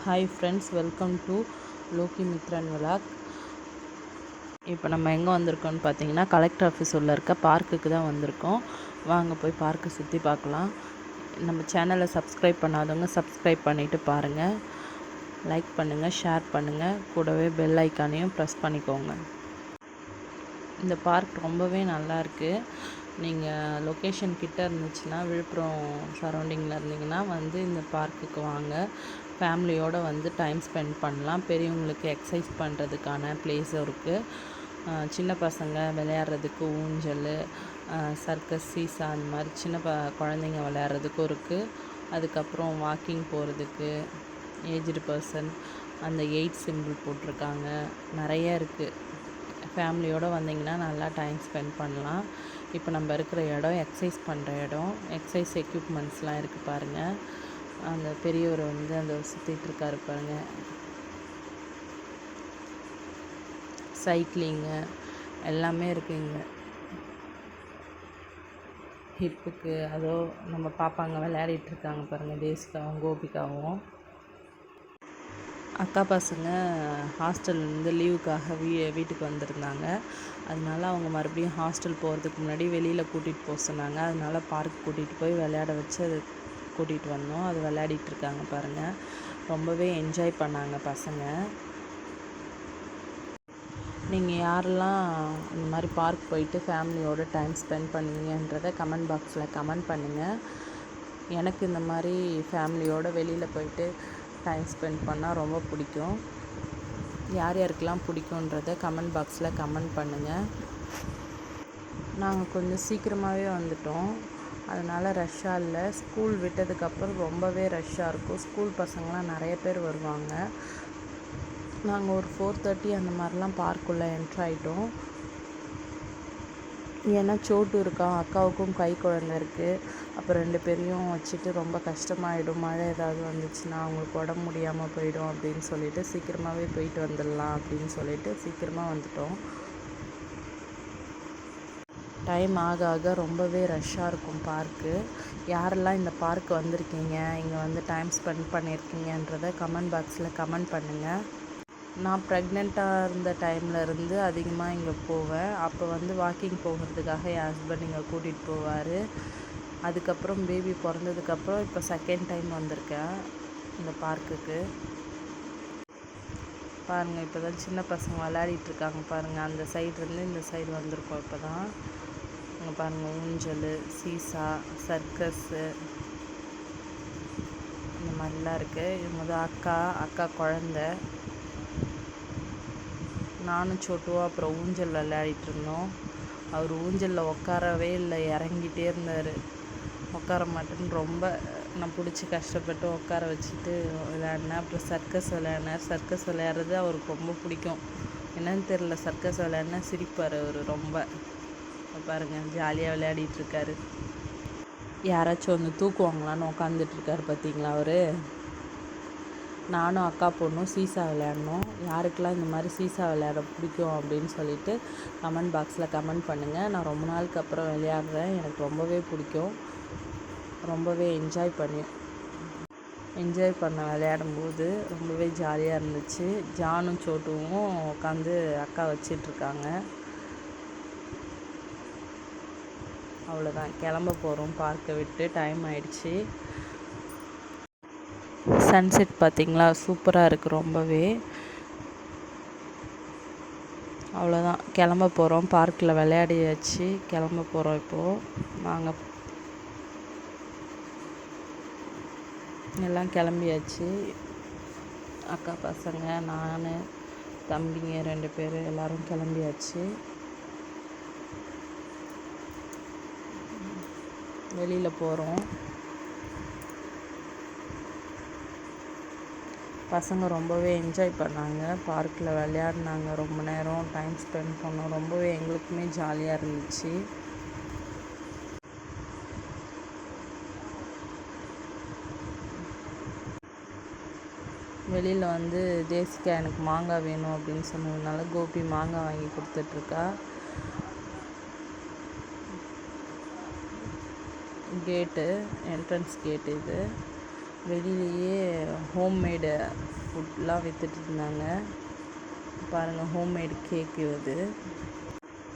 Hi friends, welcome to Loki Mithran vlog. இப்போ நம்ம எங்கே வந்திருக்கோம்னு பார்த்தீங்கன்னா, கலெக்டர் ஆஃபீஸ் உள்ள இருக்க பார்க்குக்கு தான் வந்திருக்கோம். வாங்க போய் பார்க்கை சுற்றி பார்க்கலாம். நம்ம சேனலை சப்ஸ்கிரைப் பண்ணாதவங்க சப்ஸ்கிரைப் பண்ணிவிட்டு பாருங்கள். லைக் பண்ணுங்கள், ஷேர் பண்ணுங்கள், கூடவே பெல் ஐக்கானையும் ப்ரெஸ் பண்ணிக்கோங்க. இந்த பார்க் ரொம்பவே நல்லாயிருக்கு. நீங்கள் லொக்கேஷன் கிட்டே இருந்துச்சுன்னா, விழுப்புரம் சரௌண்டிங்கில் இருந்தீங்கன்னா இந்த பார்க்குக்கு வாங்க. ஃபேமிலியோடு டைம் ஸ்பெண்ட் பண்ணலாம். பெரியவங்களுக்கு எக்ஸசைஸ் பண்ணுறதுக்கான ப்ளேஸும் இருக்குது. சின்ன பசங்க விளையாடுறதுக்கு ஊஞ்சல், சர்க்கஸ், சீசா அந்த மாதிரி சின்ன குழந்தைங்க விளையாடுறதுக்கும் இருக்குது. அதுக்கப்புறம் வாக்கிங் போகிறதுக்கு ஏஜ்டு பர்சன் அந்த 8 சிம்பிள் போட்டிருக்காங்க. நிறைய இருக்குது. ஃபேமிலியோடு வந்தீங்கன்னா நல்லா டைம் ஸ்பெண்ட் பண்ணலாம். இப்போ நம்ம இருக்கிற இடம் எக்ஸசைஸ் பண்ணுற இடம். எக்ஸசைஸ் எக்யூப்மெண்ட்ஸ்லாம் இருக்குது பாருங்கள். அந்த பெரியவர் அந்த சுற்றிட்டுருக்காரு பாருங்கள். சைக்கிளிங்கு எல்லாமே இருக்குங்க. ஹிப்புக்கு அதோ நம்ம பாப்பாங்க விளையாடிட்டுருக்காங்க பாருங்கள். தேசிகாவும் கோபிகாவும். அக்கா பசங்க ஹாஸ்டல்லேருந்து லீவுக்காக வீட்டுக்கு வந்திருந்தாங்க. அதனால அவங்க மறுபடியும் ஹாஸ்டல் போகிறதுக்கு முன்னாடி வெளியில் கூட்டிகிட்டு போக சொன்னாங்க. அதனால பார்க் கூட்டிகிட்டு போய் விளையாட வச்சு அது கூட்டிகிட்டு வந்தோம். அது விளையாடிட்டுருக்காங்க பாருங்கள். ரொம்பவே என்ஜாய் பண்ணாங்க பசங்க. நீங்கள் யாரெல்லாம் இந்த மாதிரி பார்க் போயிட்டு ஃபேமிலியோடு டைம் ஸ்பெண்ட் பண்ணுவீங்கன்றதை கமெண்ட் பாக்ஸில் கமெண்ட் பண்ணுங்கள். எனக்கு இந்த மாதிரி ஃபேமிலியோடு வெளியில் போயிட்டு டைம் ஸ்பெண்ட் பண்ணால் ரொம்ப பிடிக்கும். யார் யாருக்கெல்லாம் பிடிக்குன்றதை கமெண்ட் பாக்ஸில் கமெண்ட் பண்ணுங்கள். நாங்கள் கொஞ்சம் சீக்கிரமாகவே வந்துட்டோம். அதனால் ரஷ்ஷாக இல்லை. ஸ்கூல் விட்டதுக்கப்புறம் ரொம்பவே ரஷ்ஷாக இருக்கும். ஸ்கூல் பசங்களாம் நிறைய பேர் வருவாங்க. நாங்கள் ஒரு 4:30 அந்த மாதிரிலாம் பார்க்குள்ளே என்ட்ராயிட்டோம். ஏன்னா சோட்டு இருக்கான், அக்காவுக்கும் கை குழந்தை இருக்குது. அப்புறம் 2 பேரையும் வச்சுட்டு ரொம்ப கஷ்டமாயிடும். மழை ஏதாவது வந்துச்சுன்னா அவங்களுக்கு உடம்பு முடியாமல் போயிடும் அப்படின்னு சொல்லிட்டு சீக்கிரமாகவே போயிட்டு வந்துடலாம் அப்படின்னு சொல்லிட்டு சீக்கிரமாக வந்துட்டோம். டைம் ஆக ஆக ரொம்பவே ரஷ்ஷாக இருக்கும் பார்க்கு. யாரெல்லாம் இந்த பார்க் வந்திருக்கீங்க, இங்கே டைம் ஸ்பெண்ட் பண்ணியிருக்கீங்கன்றதை கமெண்ட் பாக்ஸில் கமெண்ட் பண்ணுங்கள். நான் ப்ரெக்னெண்ட்டாக இருந்த டைமில் இருந்து அதிகமாக இங்கே போவேன். அப்போ வாக்கிங் போகிறதுக்காக என் ஹஸ்பண்ட் இங்கே கூட்டிகிட்டு போவார். அதுக்கப்புறம் பேபி பிறந்ததுக்கப்புறம் இப்போ செகண்ட் டைம் வந்திருக்கேன் இந்த பார்க்குக்கு. பாருங்கள், இப்போ தான் சின்ன பசங்க விளையாடிட்டுருக்காங்க பாருங்கள். அந்த சைட்லேருந்து இந்த சைடு வந்திருக்கோம். இப்போ தான் இங்கே பாருங்கள், ஊஞ்சல், சீசா, சர்க்கஸ்ஸு இந்த மாதிரிலாம் இருக்குது. இது அக்கா குழந்த, நானும் சோட்டுவோம் அப்புறம் ஊஞ்சல் விளையாடிட்டு இருந்தோம். அவர் ஊஞ்சலில் உட்காரவே இல்லை, இறங்கிட்டே இருந்தார். உட்கார மாட்டேன்னு ரொம்ப நான் பிடிச்சி கஷ்டப்பட்டு உட்கார வச்சுட்டு விளையாடினேன். அப்புறம் சர்க்கஸ் விளையாடினார். சர்க்கஸ் விளையாடுறது அவருக்கு ரொம்ப பிடிக்கும். என்னன்னு தெரில, சர்க்கஸ் விளையாடினா சிரிப்பார் அவர் ரொம்ப. பாருங்கள், ஜாலியாக விளையாடிட்டுருக்காரு. யாராச்சும் தூக்குவாங்களான்னு உட்காந்துட்ருக்காரு பார்த்தீங்களா அவர். நானும் அக்கா பொண்ணும் சீசா விளையாடினோம். யாருக்கெல்லாம் இந்த மாதிரி சீசா விளையாட பிடிக்கும் அப்படின்னு சொல்லிட்டு கமெண்ட் பாக்ஸில் கமெண்ட் பண்ணுங்கள். நான் ரொம்ப நாளுக்கு அப்புறம் விளையாடுறேன். எனக்கு ரொம்பவே பிடிக்கும். ரொம்பவே என்ஜாய் பண்ண விளையாடும்போது ரொம்பவே ஜாலியாக இருந்துச்சு. ஜானும் சோட்டுவும் உட்காந்து அக்கா வச்சிட்ருக்காங்க. அவ்வளோதான், கிளம்ப போகிறோம். பார்க்கை விட்டு டைம் ஆயிடுச்சு. சன்செட் பார்த்திங்களா, சூப்பராக இருக்குது ரொம்பவே. அவ்வளோதான், கிளம்ப போகிறோம். பார்க்கில் விளையாடியாச்சு, கிளம்ப போகிறோம். இப்போது நாங்கள் எல்லாம் கிளம்பியாச்சு. அக்கா பசங்க, நான், தம்பிங்க 2 பேர் எல்லோரும் கிளம்பியாச்சு. வெளியில் போகிறோம். பசங்க ரொம்பவே என்ஜாய் பண்ணாங்க. பார்க்கில் விளையாடினாங்க. ரொம்ப நேரம் டைம் ஸ்பெண்ட் பண்ணோம். ரொம்பவே எங்களுக்குமே ஜாலியாக இருந்துச்சு. வெளியில் தேசிகா எனக்கு மாங்காய் வேணும் அப்படின்னு சொன்னதுனால கோபி மாங்காய் வாங்கி கொடுத்துட்ருக்கா. கேட்டு, என்ட்ரன்ஸ் கேட்டு இது. வெளியிலேயே ஹோம்மேடு ஃபுட்லாம் விற்றுட்டு இருந்தாங்க. பாருங்கள், ஹோம்மேட் கேக்கு இது.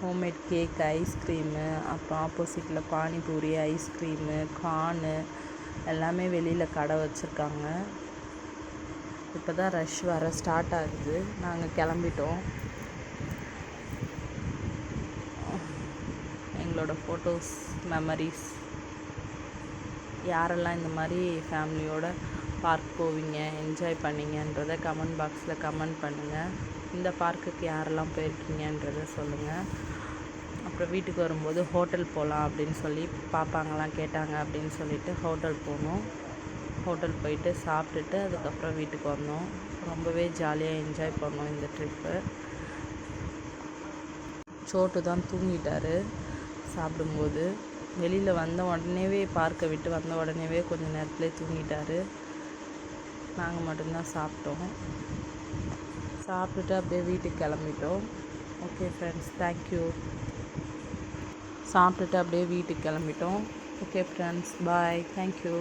ஹோம்மேட் கேக், ஐஸ்கிரீமு, அப்புறம் ஆப்போசிட்டில் பானிபூரி, ஐஸ்கிரீமு, கார்னு எல்லாமே வெளியில் கடை வச்சுருக்காங்க. இப்போ தான் ரஷ் வர ஸ்டார்ட் ஆகுது. நாங்கள் கிளம்பிட்டோம். எங்களோட ஃபோட்டோஸ், மெமரிஸ். யாரெல்லாம் இந்த மாதிரி ஃபேமிலியோட பார்க் போவீங்க, என்ஜாய் பண்ணீங்கன்றதை கமெண்ட் பாக்ஸில் கமெண்ட் பண்ணுங்கள். இந்த பார்க்குக்கு யாரெல்லாம் போயிருக்கீங்கன்றதை சொல்லுங்கள். அப்புறம் வீட்டுக்கு வரும்போது ஹோட்டல் போகலாம் அப்படின்னு சொல்லி பாப்பாங்கலாம் கேட்டாங்க. அப்படின்னு சொல்லிட்டு ஹோட்டல் போனோம். ஹோட்டல் போயிட்டு சாப்பிட்டுட்டு அதுக்கப்புறம் வீட்டுக்கு வந்தோம். ரொம்பவே ஜாலியாக என்ஜாய் பண்ணோம் இந்த ட்ரிப்பு. சோட்டு தான் தூங்கிட்டார் சாப்பிடும்போது. வெளியில் வந்த உடனேவே, பார்க்கை விட்டு வந்த உடனேவே கொஞ்சம் நேரத்துலேயே தூங்கிட்டார். நாங்கள் மட்டும்தான் சாப்பிட்டோம். சாப்பிட்டுட்டு அப்படியே வீட்டுக்கு கிளம்பிட்டோம். Okay friends, thank you. சாப்பிட்டுட்டு அப்படியே வீட்டுக்கு கிளம்பிட்டோம். ஓகே ஃப்ரெண்ட்ஸ், பாய், தேங்க்யூ.